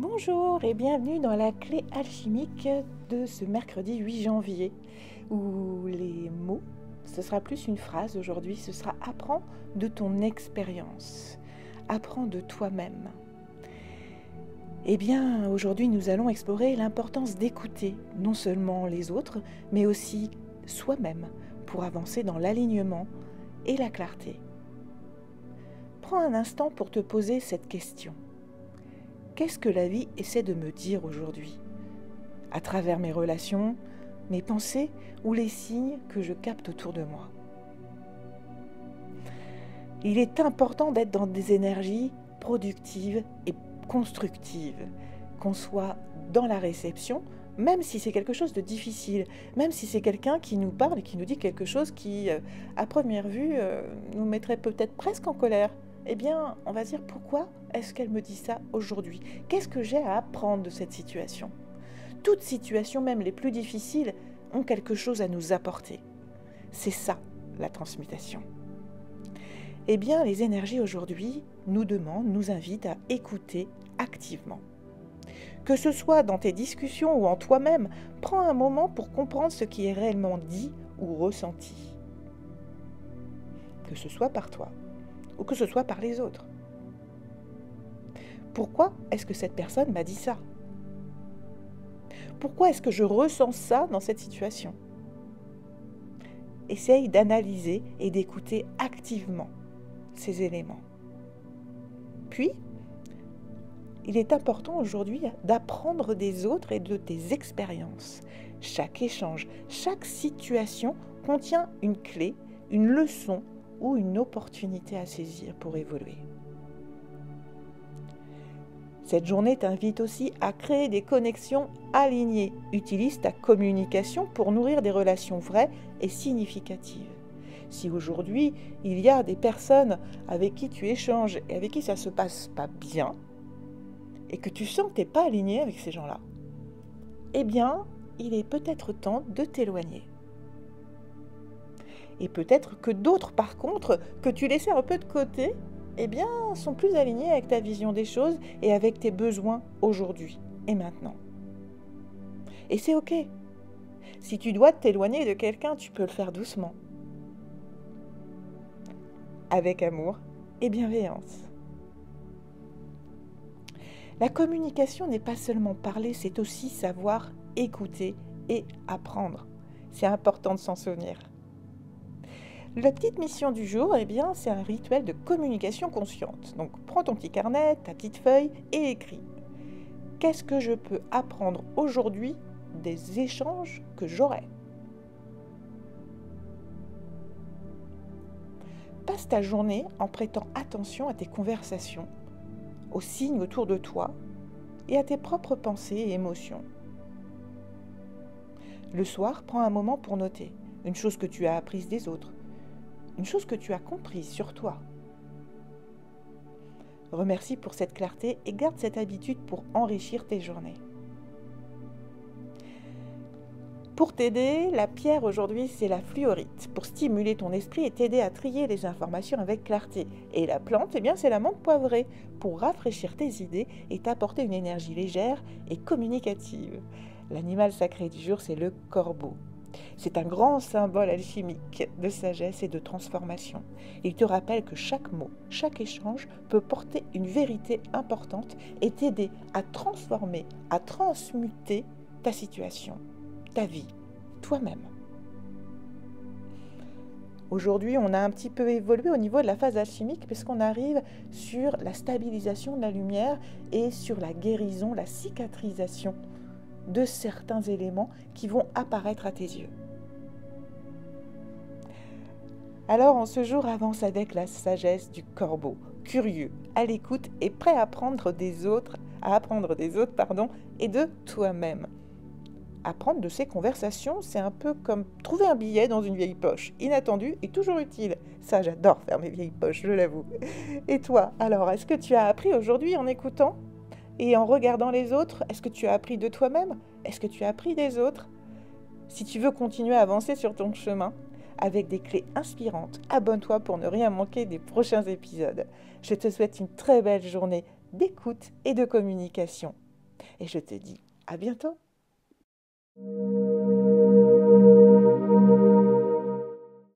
Bonjour et bienvenue dans la clé alchimique de ce mercredi 8 janvier où les mots, ce sera plus une phrase aujourd'hui, ce sera apprends de ton expérience, apprends de toi-même. Eh bien, aujourd'hui nous allons explorer l'importance d'écouter non seulement les autres, mais aussi soi-même pour avancer dans l'alignement et la clarté. Prends un instant pour te poser cette question. Qu'est-ce que la vie essaie de me dire aujourd'hui, à travers mes relations, mes pensées ou les signes que je capte autour de moi? Il est important d'être dans des énergies productives et constructives, qu'on soit dans la réception, même si c'est quelque chose de difficile, même si c'est quelqu'un qui nous parle et qui nous dit quelque chose qui, à première vue, nous mettrait peut-être presque en colère. Eh bien, on va se dire pourquoi est-ce qu'elle me dit ça aujourd'hui? Qu'est-ce que j'ai à apprendre de cette situation? Toutes situations, même les plus difficiles, ont quelque chose à nous apporter. C'est ça, la transmutation. Eh bien, les énergies aujourd'hui nous demandent, nous invitent à écouter activement. Que ce soit dans tes discussions ou en toi-même, prends un moment pour comprendre ce qui est réellement dit ou ressenti. Que ce soit par toi ou que ce soit par les autres. Pourquoi est-ce que cette personne m'a dit ça? Pourquoi est-ce que je ressens ça dans cette situation? Essaye d'analyser et d'écouter activement ces éléments. Puis, il est important aujourd'hui d'apprendre des autres et de tes expériences. Chaque échange, chaque situation contient une clé, une leçon ou une opportunité à saisir pour évoluer. Cette journée t'invite aussi à créer des connexions alignées. Utilise ta communication pour nourrir des relations vraies et significatives. Si aujourd'hui, il y a des personnes avec qui tu échanges et avec qui ça ne se passe pas bien, et que tu sens que tu n'es pas aligné avec ces gens-là, eh bien, il est peut-être temps de t'éloigner. Et peut-être que d'autres, par contre, que tu laissais un peu de côté, eh bien, sont plus alignés avec ta vision des choses et avec tes besoins aujourd'hui et maintenant. Et c'est OK. Si tu dois t'éloigner de quelqu'un, tu peux le faire doucement. Avec amour et bienveillance. La communication n'est pas seulement parler, c'est aussi savoir écouter et apprendre. C'est important de s'en souvenir. La petite mission du jour, eh bien, c'est un rituel de communication consciente. Donc, prends ton petit carnet, ta petite feuille et écris. Qu'est-ce que je peux apprendre aujourd'hui des échanges que j'aurai? Passe ta journée en prêtant attention à tes conversations, aux signes autour de toi et à tes propres pensées et émotions. Le soir, prends un moment pour noter une chose que tu as apprise des autres, une chose que tu as comprise sur toi. Remercie pour cette clarté et garde cette habitude pour enrichir tes journées. Pour t'aider, la pierre aujourd'hui, c'est la fluorite, pour stimuler ton esprit et t'aider à trier les informations avec clarté. Et la plante, eh bien, c'est la menthe poivrée, pour rafraîchir tes idées et t'apporter une énergie légère et communicative. L'animal sacré du jour, c'est le corbeau. C'est un grand symbole alchimique de sagesse et de transformation. Il te rappelle que chaque mot, chaque échange peut porter une vérité importante et t'aider à transformer, à transmuter ta situation, ta vie, toi-même. Aujourd'hui, on a un petit peu évolué au niveau de la phase alchimique puisqu'on arrive sur la stabilisation de la lumière et sur la guérison, la cicatrisation de certains éléments qui vont apparaître à tes yeux. Alors, en ce jour, avance avec la sagesse du corbeau, curieux, à l'écoute et prêt à apprendre des autres, et de toi-même. Apprendre de ces conversations, c'est un peu comme trouver un billet dans une vieille poche, inattendu et toujours utile. Ça, j'adore faire mes vieilles poches, je l'avoue. Et toi, alors, est-ce que tu as appris aujourd'hui en écoutant ? Et en regardant les autres, est-ce que tu as appris de toi-même? Est-ce que tu as appris des autres? Si tu veux continuer à avancer sur ton chemin avec des clés inspirantes, abonne-toi pour ne rien manquer des prochains épisodes. Je te souhaite une très belle journée d'écoute et de communication. et je te dis à bientôt.